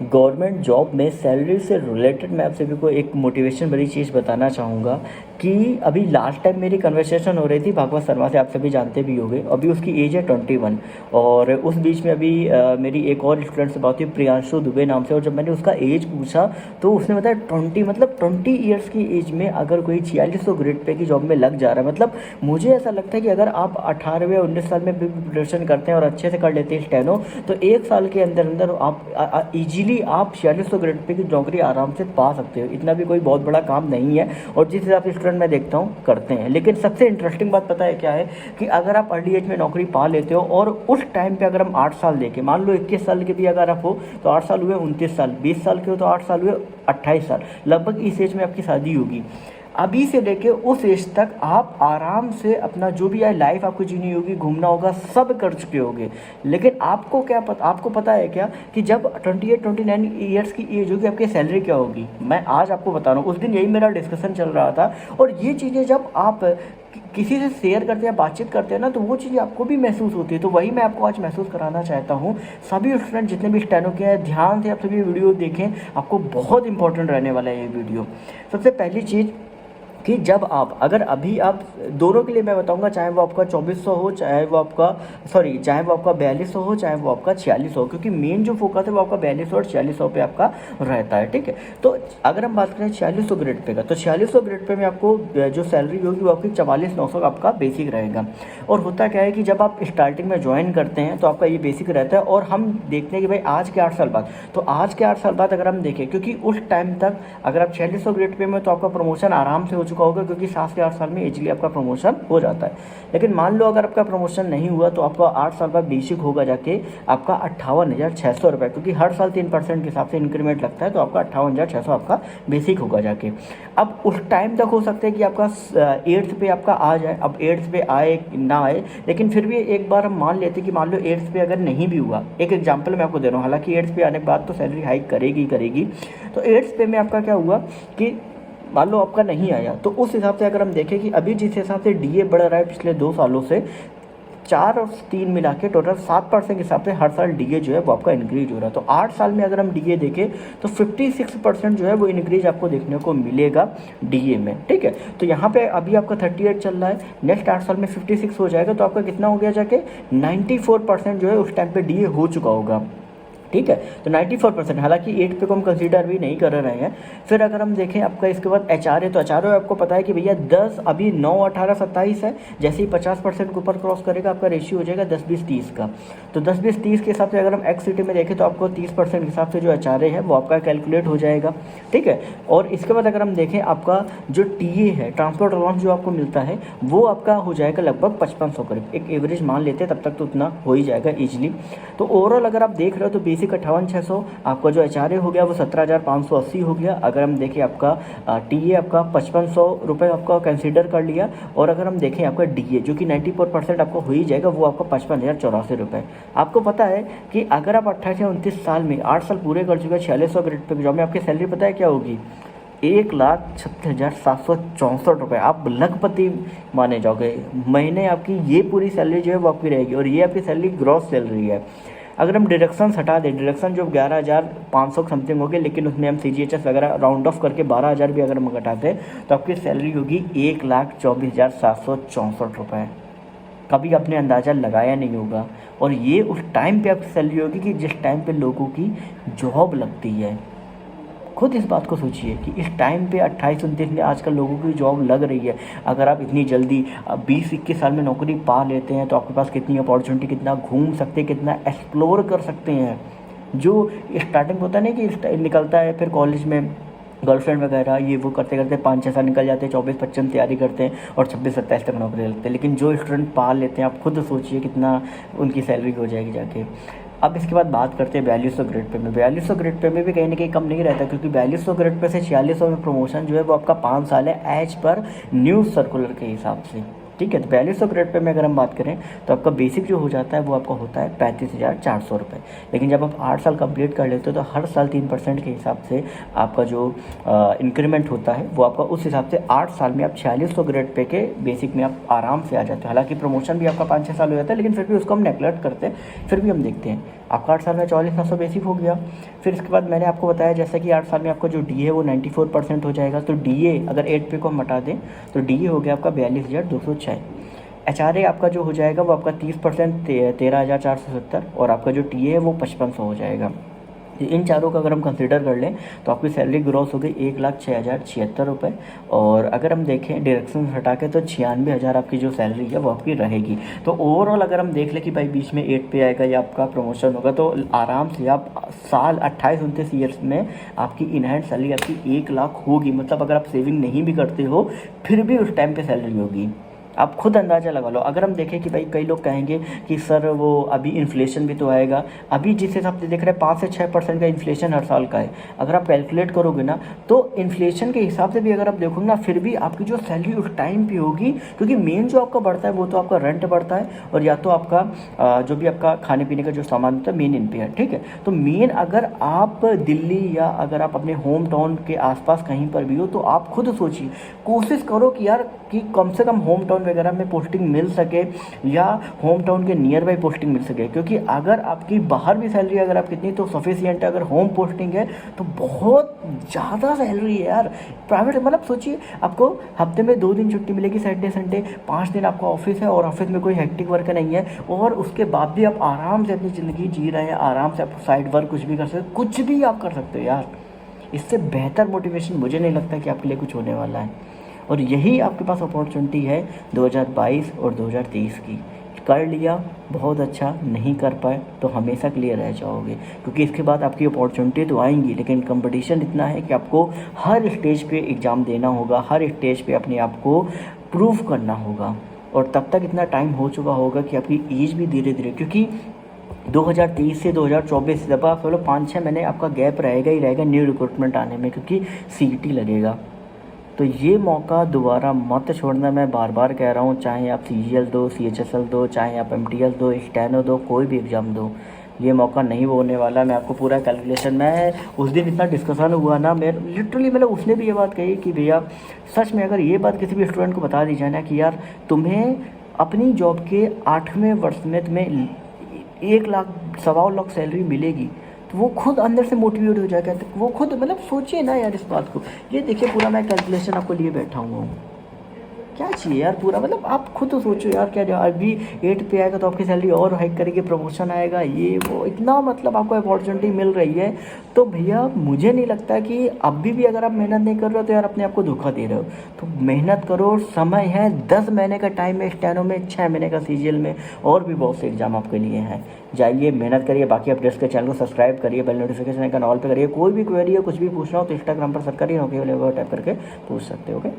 Government job में salary से related मैं आप सभी को एक मोटिवेशन भरी चीज़ बताना चाहूँगा कि अभी लास्ट टाइम मेरी कन्वर्सेशन हो रही थी भागवत शर्मा से, आप सभी जानते भी होंगे। अभी उसकी एज है 21 और उस बीच में अभी मेरी एक और स्टूडेंट से बात हुई प्रियांशु दुबे नाम से, और जब मैंने उसका एज पूछा तो उसने बताया 20 मतलब 20 ईयर्स की एज में अगर कोई 4600 ग्रेड पे की जॉब में लग जा रहा है। मतलब मुझे ऐसा लगता है कि अगर आप 18 या 19 साल में भी प्रिपरेशन करते हैं और अच्छे से कर लेते हैं स्टेनो, तो एक साल के अंदर अंदर आप इजीली आप 4600 ग्रेड पे की नौकरी आराम से पा सकते हो। इतना भी कोई बहुत बड़ा काम नहीं है और जिस हिसाब से स्टूडेंट मैं देखता हूँ करते हैं। लेकिन सबसे इंटरेस्टिंग बात पता है क्या है कि अगर आप अर्ली एज में नौकरी पा लेते हो और उस टाइम पे अगर हम 8 साल देखें, मान लो 21 साल के भी अगर आप हो तो 8 साल हुए 29 साल, 20 साल के हो तो 8 साल हुए 28 साल, लगभग इस एज में आपकी शादी होगी। अभी से लेके उस एज तक आप आराम से अपना जो भी है लाइफ आपको जीनी होगी, घूमना होगा, सब कर चुके होगे। लेकिन आपको क्या पता, आपको पता है क्या कि जब 28-29 ईयर्स की एज होगी आपकी सैलरी क्या होगी? मैं आज आपको बता रहा हूँ, उस दिन यही मेरा डिस्कशन चल रहा था। और ये चीज़ें जब आप किसी से शेयर करते हैं, बातचीत करते हैं ना, तो वो चीज़ें आपको भी महसूस होती है। तो वही मैं आपको आज महसूस कराना चाहता हूँ। सभी स्टूडेंट जितने भी स्टेनो के हैं, ध्यान से आप सभी वीडियो देखें, आपको बहुत इंपॉर्टेंट रहने वाला है ये वीडियो। सबसे पहली चीज़ कि जब आप अगर अभी आप दोनों के लिए मैं बताऊंगा, चाहे वो आपका 2400 हो, चाहे वो आपका 4200 हो, चाहे वो आपका 4600 हो, क्योंकि मेन जो फोकस है वो आपका 4200 और 4600 पे आपका रहता है। ठीक है, तो अगर हम बात करें 4600 ग्रेड पे का, तो 4600 ग्रेड पे में आपको जो सैलरी होगी वो आपकी 44,900 आपका बेसिक रहेगा। और होता क्या है कि जब आप स्टार्टिंग में ज्वाइन करते हैं तो आपका ये बेसिक रहता है। और हम देखते हैं कि भाई आज के 8 साल बाद, तो आज के 8 साल बाद अगर हम देखें, क्योंकि उस टाइम तक अगर आप 4600 ग्रेड पे में तो आपका प्रमोशन आराम से हो चुका होगा, क्योंकि 7 से 8 साल में इजीली आपका प्रमोशन हो जाता है। लेकिन मान लो अगर आपका प्रमोशन नहीं हुआ तो आपका 8 साल बाद बेसिक होगा जाके आपका 58,600 रुपये, क्योंकि हर साल 3% के हिसाब से इंक्रीमेंट लगता है, तो आपका 58,600 आपका बेसिक होगा जाके। अब उस टाइम तक हो सकता है कि आपका 8th पे आपका आ जाए। अब 8th पे आए ना आए, लेकिन फिर भी एक बार हम मान लेते कि मान लो 8th पे अगर नहीं भी हुआ, एक एग्जाम्पल मैं आपको दे रहा हूँ, हालांकि 8th पे आने के बाद तो सैलरी हाइक करेगी करेगी। तो 8th पे में आपका क्या हुआ कि मान लो आपका नहीं आया, तो उस हिसाब से अगर हम देखें कि अभी जिस हिसाब से डीए बढ़ रहा है पिछले 2 सालों से, 4 और 3 मिला के टोटल 7% के हिसाब से हर साल डीए जो है वो आपका इंक्रीज हो रहा है। तो 8 साल में अगर हम डीए देखें तो 56% जो है वो इंक्रीज आपको देखने को मिलेगा डीए में। ठीक है, तो यहाँ पे अभी आपका 38 चल रहा है, नेक्स्ट 8 साल में 56 हो जाएगा, तो आपका कितना हो गया जाके 94% जो है उस टाइम पे डीए हो चुका होगा। ठीक है, तो 94%, हालांकि 8 पे को हम कंसीडर भी नहीं कर रहे हैं। फिर अगर हम देखें आपका इसके बाद एचआरए, तो एचआरए आपको पता है कि भैया 10 अभी 9, 18, 27 है, जैसे ही 50% के ऊपर क्रॉस करेगा आपका रेशियो हो जाएगा 10-20-30 का। तो 10-20-30 के हिसाब से अगर हम एक्स सिटी में देखें तो आपको 30% के हिसाब से जो एचआरए है वो आपका कैलकुलेट हो जाएगा। ठीक है, और इसके बाद अगर हम देखें आपका जो टीए है, ट्रांसपोर्ट अलाउंस जो आपको मिलता है, वो आपका हो जाएगा लगभग 5500 करीब, एक एवरेज मान लेते हैं, तब तक तो उतना हो ही जाएगा ईजिली। तो ओवरऑल अगर आप देख रहे हो तो बेसिक 58,600, आपका जो एचआरए हो गया वो 17,580 हो गया। अगर हम देखें आपका टीए आपका 5500 रुपये आपका कंसीडर कर लिया, और अगर हम देखें आपका डीए जो कि 94% आपको हो ही जाएगा, वो आपका 55,084 रुपये। आपको पता है कि अगर आप 28 या 29 साल में 8 साल पूरे कर चुके हैं 4600 ग्रेड पे जॉब में, आपकी सैलरी पता है क्या होगी? 1,36,764 रुपये। आप लखपति माने जाओगे। महीने आपकी ये पूरी सैलरी जो है वो आपकी रहेगी, और ये आपकी सैलरी ग्रॉस सैलरी है। अगर हम डिडक्शन हटा दें, डिडक्शन जो 11,500 समथिंग होगी, लेकिन उसमें हम CGHS वगैरह राउंड ऑफ करके 12,000 भी अगर हम घटाते हैं तो आपकी सैलरी होगी 1,24,764 रुपये। कभी आपने अंदाज़ा लगाया नहीं होगा, और ये उस टाइम पे आपकी सैलरी होगी कि जिस टाइम पे लोगों की जॉब लगती है। खुद इस बात को सोचिए कि इस टाइम पे 28-29 में आजकल लोगों की जॉब लग रही है। अगर आप इतनी जल्दी 20-21 साल में नौकरी पा लेते हैं तो आपके पास कितनी अपॉर्चुनिटी, कितना घूम सकते हैं, कितना एक्सप्लोर कर सकते हैं। जो स्टार्टिंग होता है ना कि निकलता है फिर कॉलेज में गर्लफ्रेंड वगैरह ये वो करते करते 5-6 साल निकल जाते हैं, 24-25 तैयारी करते हैं और 26-27 तक नौकरी लगते हैं। लेकिन जो स्टूडेंट पाल लेते हैं, आप खुद सोचिए कितना उनकी सैलरी हो जाएगी जाके। अब इसके बाद बात करते हैं 4200 ग्रेड पे में। 4200 ग्रेड पे में भी कहीं ना कहीं कम नहीं रहता, क्योंकि 4200 ग्रेड पे से 4600 में प्रमोशन जो है वो आपका 5 साल है एज पर न्यूज़ सर्कुलर के हिसाब से। ठीक है, तो 4200 ग्रेड पे में अगर हम बात करें तो आपका बेसिक जो हो जाता है वो आपका होता है 35,400 रुपये। लेकिन जब आप 8 साल कंप्लीट कर लेते हो तो हर साल 3% के हिसाब से आपका जो इंक्रीमेंट होता है वो आपका उस हिसाब से 8 साल में आप 4600 ग्रेड पे के बेसिक में आप आराम से आ जाते हो। हालांकि प्रमोशन भी आपका 5-6 साल हो जाता है, लेकिन फिर भी उसको हम नेगलेक्ट करते हैं, फिर भी हम देखते हैं आपका 8 साल में 44,900 बेसिक हो गया। फिर इसके बाद मैंने आपको बताया जैसा कि 8 साल में आपका जो डी है वो 94% हो जाएगा। तो डी ए अगर 8 पे को हम हटा दें तो डी ए हो गया आपका 42,206। एच आर ए आपका जो हो जाएगा वो आपका 30% 13,470 और आपका जो टी ए है वो 5500 हो जाएगा। इन चारों का अगर हम कंसिडर कर लें तो आपकी सैलरी ग्रॉस हो गई 1,06,076 रुपये। और अगर हम देखें डायरेक्शन हटा के तो 96,000 आपकी जो सैलरी है वो आपकी रहेगी। तो ओवरऑल अगर हम देख लें कि भाई बीच में 8 पे आएगा या आपका प्रमोशन होगा तो आराम से आप साल 28-29 ईयर्स में आपकी इन हैंड सैलरी आपकी 1,00,000 होगी। मतलब अगर आप सेविंग नहीं भी करते हो फिर भी उस टाइम पे सैलरी होगी। आप खुद अंदाज़ा लगा लो। अगर हम देखें कि भाई कई लोग कहेंगे कि सर वो अभी इन्फ्लेशन भी तो आएगा, अभी जिस हिसाब से देख रहे हैं 5 से 6% का इन्फ्लेशन हर साल का है। अगर आप कैलकुलेट करोगे ना तो इन्फ्लेशन के हिसाब से भी अगर आप देखोगे ना फिर भी आपकी जो सैलरी उस टाइम पे होगी, क्योंकि मेन जो आपका बढ़ता है वो तो आपका रेंट बढ़ता है और या तो आपका जो भी आपका खाने पीने का जो सामान होता है मेन इन पे है, ठीक है। तो मेन अगर आप दिल्ली या अगर आप अपने होम टाउन के आसपास कहीं पर भी हो तो आप खुद सोचिए, कोशिश करो कि यार कि कम से कम होम टाउन वगैरह में पोस्टिंग मिल सके या होम टाउन के नियर बाई पोस्टिंग मिल सके। क्योंकि अगर आपकी बाहर भी सैलरी अगर आप कितनी तो सफिशियंट है, अगर होम पोस्टिंग है तो बहुत ज़्यादा सैलरी है यार। प्राइवेट मतलब सोचिए आपको हफ्ते में 2 दिन छुट्टी मिलेगी, सैटरडे संडे, 5 दिन आपका ऑफिस है और ऑफिस में कोई हेक्टिक वर्क नहीं है और उसके बाद भी आप आराम से अपनी ज़िंदगी जी रहे हैं, आराम से आप साइड वर्क कुछ भी कर सकते, कुछ भी आप कर सकते हो यार। इससे बेहतर मोटिवेशन मुझे नहीं लगता कि आपके लिए कुछ होने वाला है। और यही आपके पास अपॉर्चुनिटी है 2022 और 2023 की। कर लिया बहुत अच्छा, नहीं कर पाए तो हमेशा के लिए रह जाओगे, क्योंकि इसके बाद आपकी अपॉर्चुनिटी तो आएंगी लेकिन कंपटीशन इतना है कि आपको हर स्टेज पे एग्ज़ाम देना होगा, हर स्टेज पे अपने आप को प्रूव करना होगा। और तब तक इतना टाइम हो चुका होगा कि आपकी एज भी धीरे धीरे, क्योंकि 2023 से 2024 जब आप 5-6 महीने आपका गैप रहेगा ही रहेगा न्यू रिक्रूटमेंट आने में, क्योंकि सीईटी लगेगा। तो ये मौका दोबारा मत छोड़ना, मैं बार बार कह रहा हूँ। चाहे आप सीजीएल दो, सीएचएसएल दो, चाहे आप एमटीएल दो, स्टेनो दो, कोई भी एग्ज़ाम दो, ये मौका नहीं होने वाला। मैं आपको पूरा कैलकुलेशन, मैं उस दिन इतना डिस्कशन हुआ ना, मैं लिटरली मतलब उसने भी ये बात कही कि भैया सच में अगर ये बात किसी भी स्टूडेंट को बता दी जाए ना कि यार तुम्हें अपनी जॉब के 8वें वर्ष में तुम्हें 1,00,000 1,25,00,000 सैलरी मिलेगी तो वो खुद अंदर से मोटिवेट हो जाएगा। तो वो खुद मतलब सोचिए ना यार इस बात को। ये देखिए पूरा मैं कैलकुलेशन आपको लिए बैठा हूँ, क्या चाहिए यार पूरा, मतलब आप खुद तो सोचो यार। क्या अभी 8 पे आएगा तो आपकी सैलरी और हाइक करेगी, प्रमोशन आएगा, ये वो इतना मतलब आपको अपॉर्चुनिटी मिल रही है। तो भैया मुझे नहीं लगता कि अभी भी अगर आप मेहनत नहीं कर रहे हो तो यार अपने आप को धोखा दे रहे हो। तो मेहनत करो, समय है, 10 महीने का टाइम है स्टेनो में, 6 महीने का सीजीएल में, और भी बहुत से एग्जाम आपके लिए हैं। जाइए मेहनत करिए। बाकी आप डेस्क के चैनल को सब्सक्राइब करिए, बेल नोटिफिकेशन आइकन ऑल पे करिए। कोई भी क्वेरी है, कुछ भी पूछना हो तो इंस्टाग्राम पर सर्च करिए, ओके वाले टैप करके पूछ सकते हो। ओके।